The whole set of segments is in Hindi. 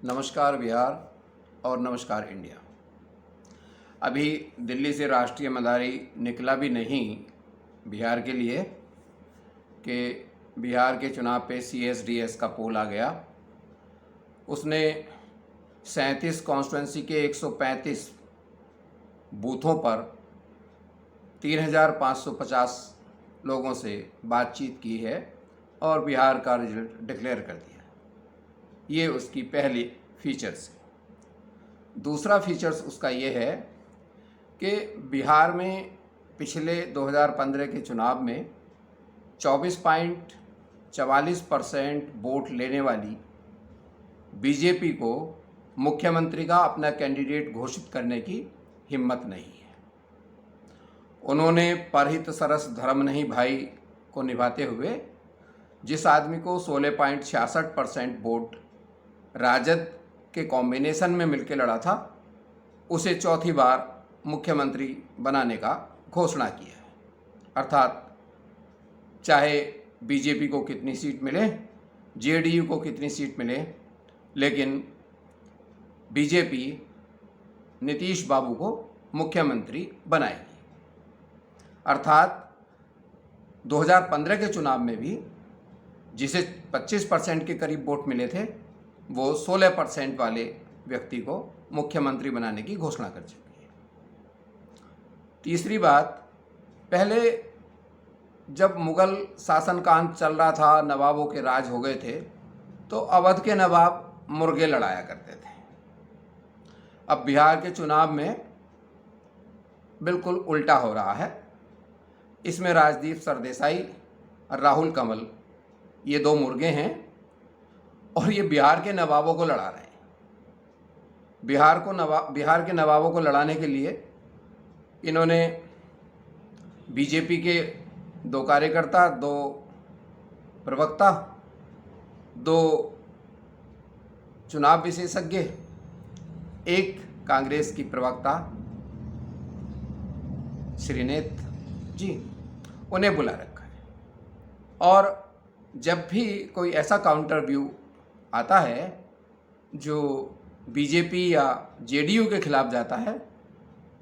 नमस्कार बिहार और नमस्कार इंडिया। अभी दिल्ली से राष्ट्रीय मदारी निकला भी नहीं बिहार के लिए कि बिहार के चुनाव पे CSDS का पोल आ गया। उसने 37 कॉन्स्टिट्यूंसी के 135 बूथों पर 3,550 लोगों से बातचीत की है और बिहार का रिजल्ट डिक्लेयर कर दिया। ये उसकी पहली फीचर्स है। दूसरा फीचर्स उसका ये है कि बिहार में पिछले 2015 के चुनाव में 24.44% वोट लेने वाली बीजेपी को मुख्यमंत्री का अपना कैंडिडेट घोषित करने की हिम्मत नहीं है। उन्होंने परहित सरस धर्म नहीं भाई को निभाते हुए जिस आदमी को 16.66% वोट राजद के कॉम्बिनेशन में मिलकर लड़ा था, उसे चौथी बार मुख्यमंत्री बनाने का घोषणा किया है। अर्थात चाहे बीजेपी को कितनी सीट मिले, जेडीयू को कितनी सीट मिले, लेकिन बीजेपी नीतीश बाबू को मुख्यमंत्री बनाएगी। अर्थात 2015 के चुनाव में भी जिसे 25% के करीब वोट मिले थे, वो 16% वाले व्यक्ति को मुख्यमंत्री बनाने की घोषणा कर चुकी है। तीसरी बात, पहले जब मुगल शासन काल चल रहा था, नवाबों के राज हो गए थे, तो अवध के नवाब मुर्गे लड़ाया करते थे। अब बिहार के चुनाव में बिल्कुल उल्टा हो रहा है। इसमें राजदीप सरदेसाई और राहुल कंवल ये दो मुर्गे हैं और ये बिहार के नवाबों को लड़ा रहे हैं। बिहार के नवाबों को लड़ाने के लिए इन्होंने बीजेपी के 2 कार्यकर्ता, 2 प्रवक्ता, 2 चुनाव विशेषज्ञ, 1 कांग्रेस की प्रवक्ता श्रीनेत जी, उन्हें बुला रखा है। और जब भी कोई ऐसा काउंटर व्यू आता है जो बीजेपी या जेडीयू के खिलाफ जाता है,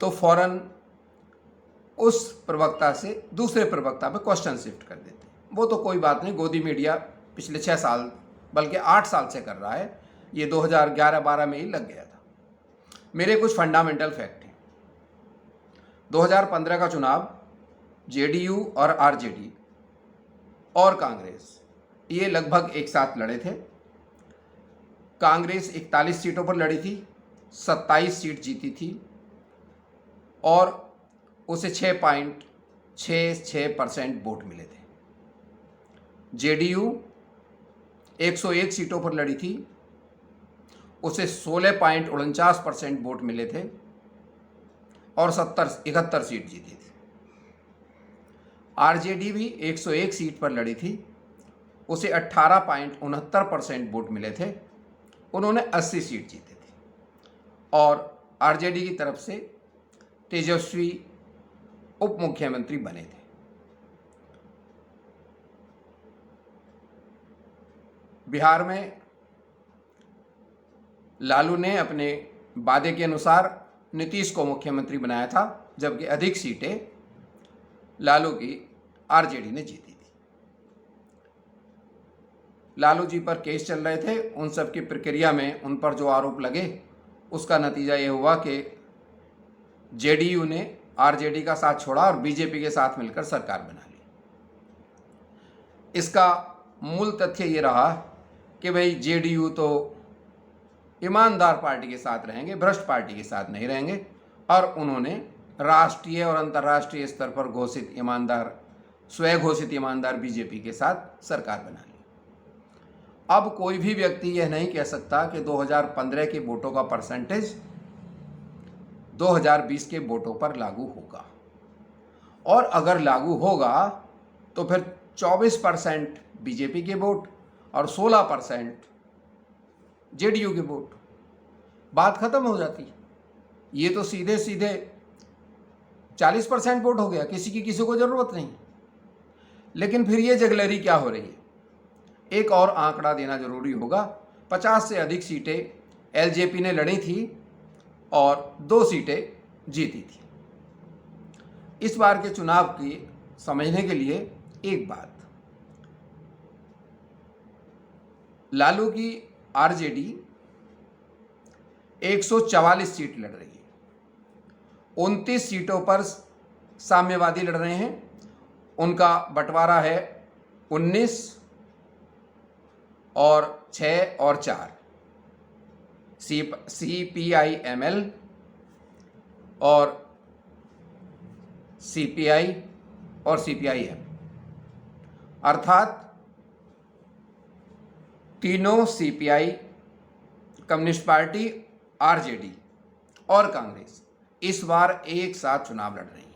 तो फौरन उस प्रवक्ता से दूसरे प्रवक्ता पे क्वेश्चन शिफ्ट कर देते हैं। वो तो कोई बात नहीं, गोदी मीडिया पिछले 6 साल बल्कि 8 साल से कर रहा है। ये 2011-12 में ही लग गया था। मेरे कुछ फंडामेंटल फैक्ट हैं। 2015 का चुनाव जेडीयू और आरजेडी और कांग्रेस ये लगभग एक साथ लड़े थे। कांग्रेस 41 सीटों पर लड़ी थी, 27 सीट जीती थी और उसे 6.66% वोट मिले थे। जेडीयू 101 सीटों पर लड़ी थी, उसे 16.49% वोट मिले थे और 71 सीट जीती थी। आरजेडी भी 101 सीट पर लड़ी थी, उसे 18.69% वोट मिले थे, उन्होंने 80 सीट जीती थी। और आरजेडी की तरफ से तेजस्वी उप मुख्यमंत्री बने थे। बिहार में लालू ने अपने वादे के अनुसार नीतीश को मुख्यमंत्री बनाया था, जबकि अधिक सीटें लालू की आरजेडी ने जीती थी। लालू जी पर केस चल रहे थे, उन सब की प्रक्रिया में उन पर जो आरोप लगे उसका नतीजा ये हुआ कि जेडीयू ने आरजेडी का साथ छोड़ा और बीजेपी के साथ मिलकर सरकार बना ली। इसका मूल तथ्य ये रहा कि भाई जेडीयू तो ईमानदार पार्टी के साथ रहेंगे, भ्रष्ट पार्टी के साथ नहीं रहेंगे, और उन्होंने राष्ट्रीय और अंतर्राष्ट्रीय स्तर पर घोषित ईमानदार, स्वघोषित ईमानदार बीजेपी के साथ सरकार बना ली। अब कोई भी व्यक्ति यह नहीं कह सकता कि 2015 के वोटों का परसेंटेज 2020 के वोटों पर लागू होगा, और अगर लागू होगा तो फिर 24% बीजेपी के वोट और 16% जेडीयू के वोट, बात खत्म हो जाती। ये तो सीधे सीधे 40% वोट हो गया, किसी को ज़रूरत नहीं। लेकिन फिर ये जगलरी क्या हो रही है? एक और आंकड़ा देना जरूरी होगा। 50 से अधिक सीटें एलजेपी ने लड़ी थी और 2 सीटें जीती थी। इस बार के चुनाव की समझने के लिए एक बात, लालू की आरजेडी 144 सीट लड़ रही है, 29 सीटों पर साम्यवादी लड़ रहे हैं। उनका बंटवारा है 19 और 6 और 4, CPI-ML और CPI और CPI-M, अर्थात तीनों CPI, कम्युनिस्ट पार्टी, आरजेडी और कांग्रेस इस बार एक साथ चुनाव लड़ रही है।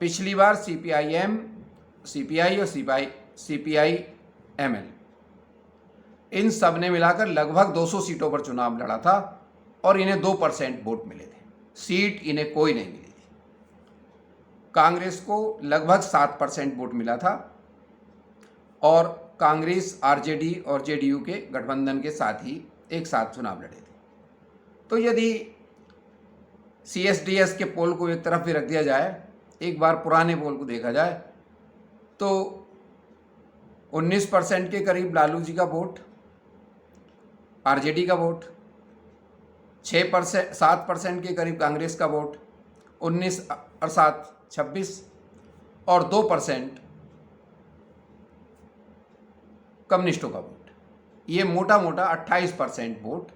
पिछली बार CPI-M, CPI और CPI-ML इन सब ने मिलाकर लगभग 200 सीटों पर चुनाव लड़ा था और इन्हें 2% वोट मिले थे। सीट इन्हें कोई नहीं मिली थी। कांग्रेस को लगभग 7% वोट मिला था और कांग्रेस, आरजेडी और जेडीयू के गठबंधन के साथ ही एक साथ चुनाव लड़े थे। तो यदि CSDS के पोल को एक तरफ भी रख दिया जाए, एक बार पुराने पोल को देखा जाए, तो 19% के करीब लालू जी का वोट, आरजेडी का वोट, 7% के करीब कांग्रेस का वोट, 19 और 7 26 और 2% कम्युनिस्टों का वोट। ये मोटा मोटा 28% वोट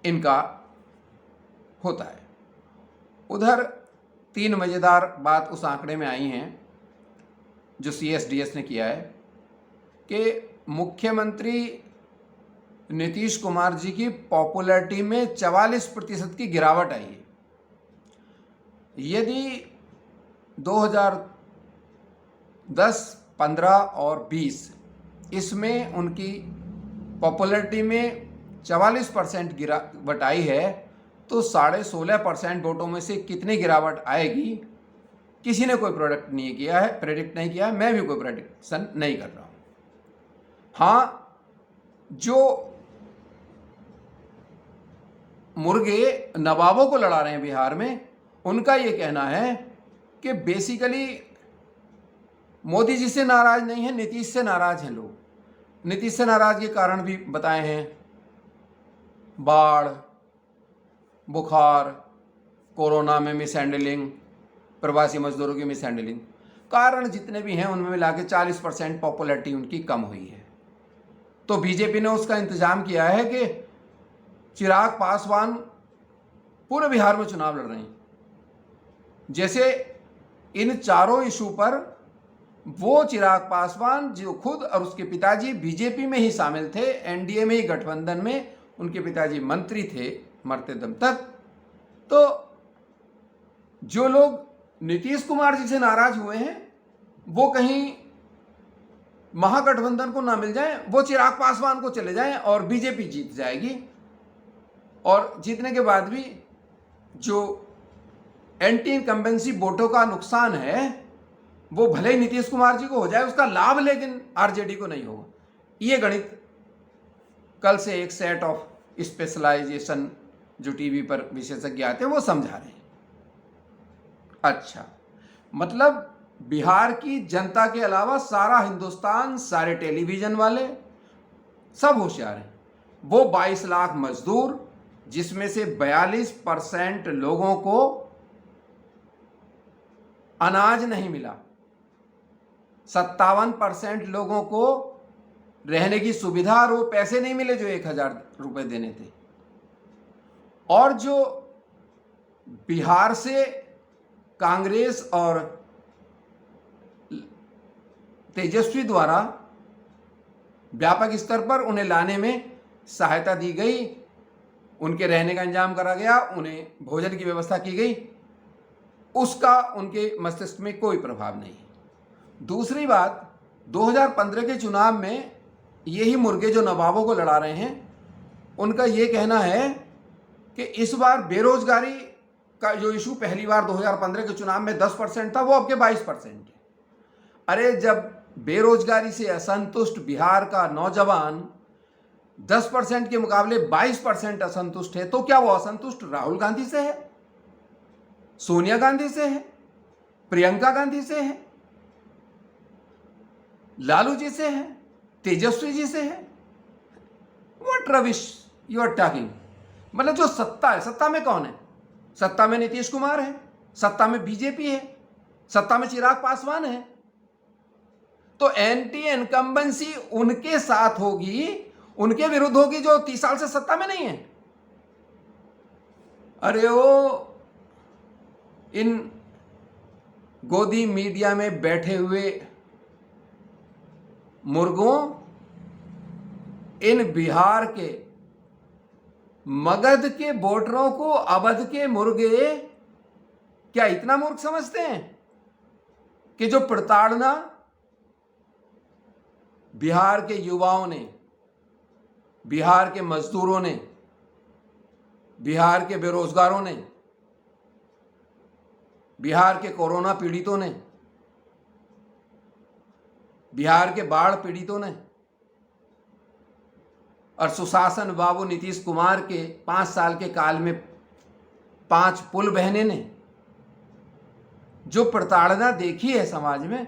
इनका होता है। उधर 3 मज़ेदार बात उस आंकड़े में आई हैं जो CSDS ने किया है कि मुख्यमंत्री नीतीश कुमार जी की पॉपुलैरिटी में 44% की गिरावट आई है। यदि 2010, 15 और 20 इसमें उनकी पॉपुलैरिटी में 44% गिरावट आई है, तो 16.5% वोटों में से कितनी गिरावट आएगी, किसी ने कोई प्रेडिक्ट नहीं किया है। मैं भी कोई प्रेडिक्शन नहीं कर रहा हूँ। हाँ, जो मुर्गे नवाबों को लड़ा रहे हैं बिहार में, उनका ये कहना है कि बेसिकली मोदी जी से नाराज नहीं है, नीतीश से नाराज हैं लोग। नीतीश से नाराज के कारण भी बताए हैं, बाढ़, बुखार, कोरोना में मिसहैंडलिंग, प्रवासी मजदूरों की मिसहैंडलिंग, कारण जितने भी हैं उनमें मिला के 40% पॉपुलैरिटी उनकी कम हुई है। तो बीजेपी ने उसका इंतजाम किया है कि चिराग पासवान पूरे बिहार में चुनाव लड़ रहे हैं। जैसे इन चारों इशू पर वो चिराग पासवान जो खुद और उसके पिताजी बीजेपी में ही शामिल थे, एनडीए में ही, गठबंधन में उनके पिताजी मंत्री थे मरते दम तक। तो जो लोग नीतीश कुमार जी से नाराज हुए हैं वो कहीं महागठबंधन को ना मिल जाए, वो चिराग पासवान को चले जाएं और बीजेपी जीत जाएगी। और जीतने के बाद भी जो एंटी इनकम्बेंसी वोटों का नुकसान है वो भले ही नीतीश कुमार जी को हो जाए, उसका लाभ लेकिन आरजेडी को नहीं होगा। ये गणित कल से एक सेट ऑफ स्पेशलाइजेशन जो टीवी पर विशेषज्ञ आते हैं वो समझा रहे हैं। अच्छा, मतलब बिहार की जनता के अलावा सारा हिंदुस्तान, सारे टेलीविजन वाले सब होशियार हैं। वो 22 लाख मजदूर, जिसमें से 42% लोगों को अनाज नहीं मिला, 57% लोगों को रहने की सुविधा और वो पैसे नहीं मिले जो 1000 रुपये देने थे, और जो बिहार से कांग्रेस और तेजस्वी द्वारा व्यापक स्तर पर उन्हें लाने में सहायता दी गई, उनके रहने का इंतजाम करा गया, उन्हें भोजन की व्यवस्था की गई, उसका उनके मस्तिष्क में कोई प्रभाव नहीं। दूसरी बात, 2015 के चुनाव में यही मुर्गे जो नवाबों को लड़ा रहे हैं, उनका ये कहना है कि इस बार बेरोजगारी का जो इशू पहली बार 2015 के चुनाव में 10% था, वो अब के 22% है। अरे जब बेरोजगारी से असंतुष्ट बिहार का नौजवान 10% के मुकाबले 22% असंतुष्ट है, तो क्या वो असंतुष्ट राहुल गांधी से है, सोनिया गांधी से है, प्रियंका गांधी से है, लालू जी से है, तेजस्वी जी से है? What Ravish you are talking. मतलब जो सत्ता है, सत्ता में कौन है? सत्ता में नीतीश कुमार है, सत्ता में बीजेपी है, सत्ता में चिराग पासवान है। तो एंटी इनकम्बेंसी उनके साथ होगी, उनके विरुद्ध होगी जो 30 साल से सत्ता में नहीं है। अरे वो इन गोदी मीडिया में बैठे हुए मुर्गों, इन बिहार के मगध के वोटरों को अवध के मुर्गे क्या इतना मूर्ख समझते हैं कि जो प्रताड़ना बिहार के युवाओं ने, बिहार के मजदूरों ने, बिहार के बेरोजगारों ने, बिहार के कोरोना पीड़ितों ने, बिहार के बाढ़ पीड़ितों ने और सुशासन बाबू नीतीश कुमार के 5 साल के काल में 5 पुल बहने ने जो प्रताड़ना देखी है समाज में,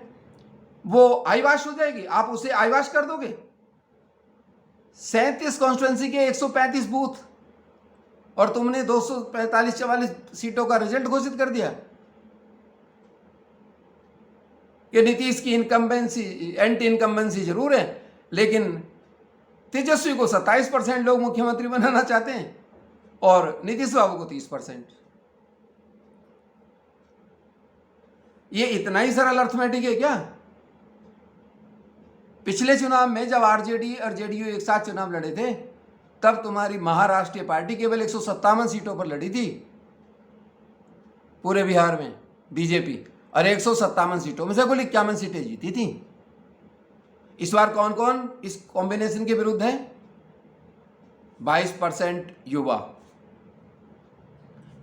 वो आईवाश हो जाएगी। आप उसे आईवाश कर दोगे। 37 कॉन्स्टिट्यूंसी के 135 बूथ और तुमने 245-44 सीटों का रिजल्ट घोषित कर दिया कि नीतीश की इनकम्बेंसी, एंटी इनकम्बेंसी जरूर है, लेकिन तेजस्वी को 27% लोग मुख्यमंत्री बनाना चाहते हैं और नीतीश बाबू को 30%। ये इतना ही सरल अर्थमेटिक है क्या? पिछले चुनाव में जब आरजेडी और जेडीयू एक साथ चुनाव लड़े थे, तब तुम्हारी महाराष्ट्रीय पार्टी केवल 157 सीटों पर लड़ी थी पूरे बिहार में, बीजेपी, और 157 सीटों में से कुल 51 सीटें जीती थी। इस बार कौन कौन इस कॉम्बिनेशन के विरुद्ध है? 22% युवा,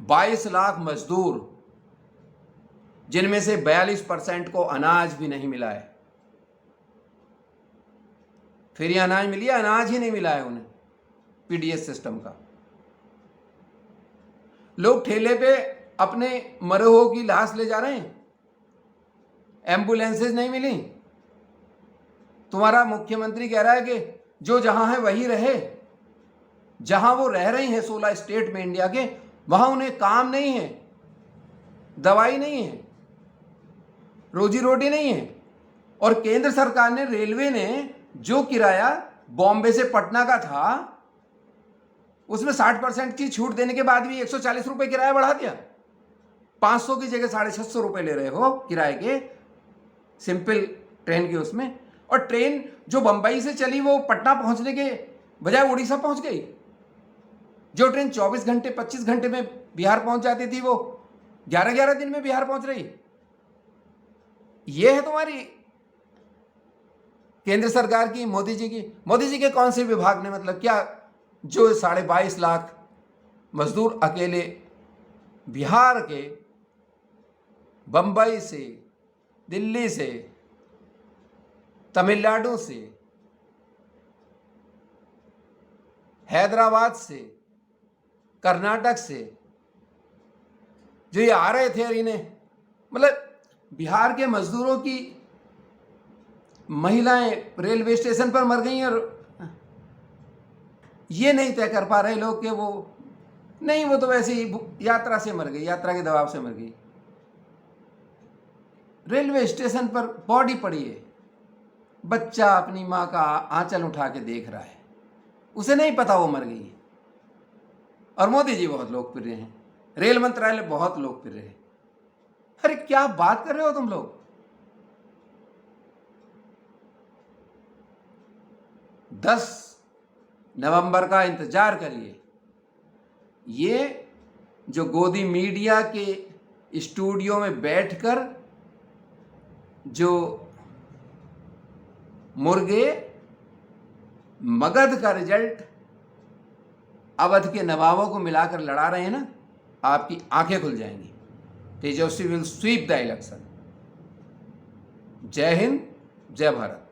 22 लाख मजदूर, जिनमें से 42% को अनाज भी नहीं मिला है। फिर ये अनाज मिली है, अनाज ही नहीं मिला है उन्हें पीडीएस सिस्टम का। लोग ठेले पे अपने मरे हुओं की लाश ले जा रहे हैं, एम्बुलेंसेज नहीं मिली। तुम्हारा मुख्यमंत्री कह रहा है कि जो जहां है वही रहे। जहां वो रह रही हैं 16 स्टेट में इंडिया के, वहां उन्हें काम नहीं है, दवाई नहीं है, रोजी रोटी नहीं है। और केंद्र सरकार ने, रेलवे ने जो किराया बॉम्बे से पटना का था, उसमें 60% की छूट देने के बाद भी 140 रुपए किराया बढ़ा दिया। 500 की जगह 650 रुपए ले रहे हो किराए के, सिंपल ट्रेन की उसमें। और ट्रेन जो बंबई से चली वो पटना पहुंचने के बजाय उड़ीसा पहुंच गई। जो ट्रेन 24 घंटे 25 घंटे में बिहार पहुंच जाती थी, वो 11-11 दिन में बिहार पहुंच रही। ये है तुम्हारी केंद्र सरकार की, मोदी जी के कौन से विभाग ने, मतलब क्या जो 22.5 लाख मजदूर अकेले बिहार के बंबई से, दिल्ली से, तमिलनाडु से, हैदराबाद से, कर्नाटक से जो ये आ रहे थे, और इन्हें, मतलब बिहार के मजदूरों की महिलाएं रेलवे स्टेशन पर मर गई और ये नहीं तय कर पा रहे लोग कि वो नहीं, वो तो वैसे ही यात्रा से मर गई, यात्रा के दबाव से मर गई। रेलवे स्टेशन पर बॉडी पड़ी है, बच्चा अपनी माँ का आंचल उठा के देख रहा है, उसे नहीं पता वो मर गई है। और मोदी जी बहुत लोकप्रिय हैं, रेल मंत्रालय बहुत लोकप्रिय है। अरे क्या बात कर रहे हो तुम लोग? 10 नवंबर का इंतजार करिए। ये जो गोदी मीडिया के स्टूडियो में बैठकर जो मुर्गे मगध का रिजल्ट अवध के नवाबों को मिलाकर लड़ा रहे हैं ना, आपकी आंखें खुल जाएंगी। तेजस्वी विल स्वीप द इलेक्शन। जय हिंद, जय भारत।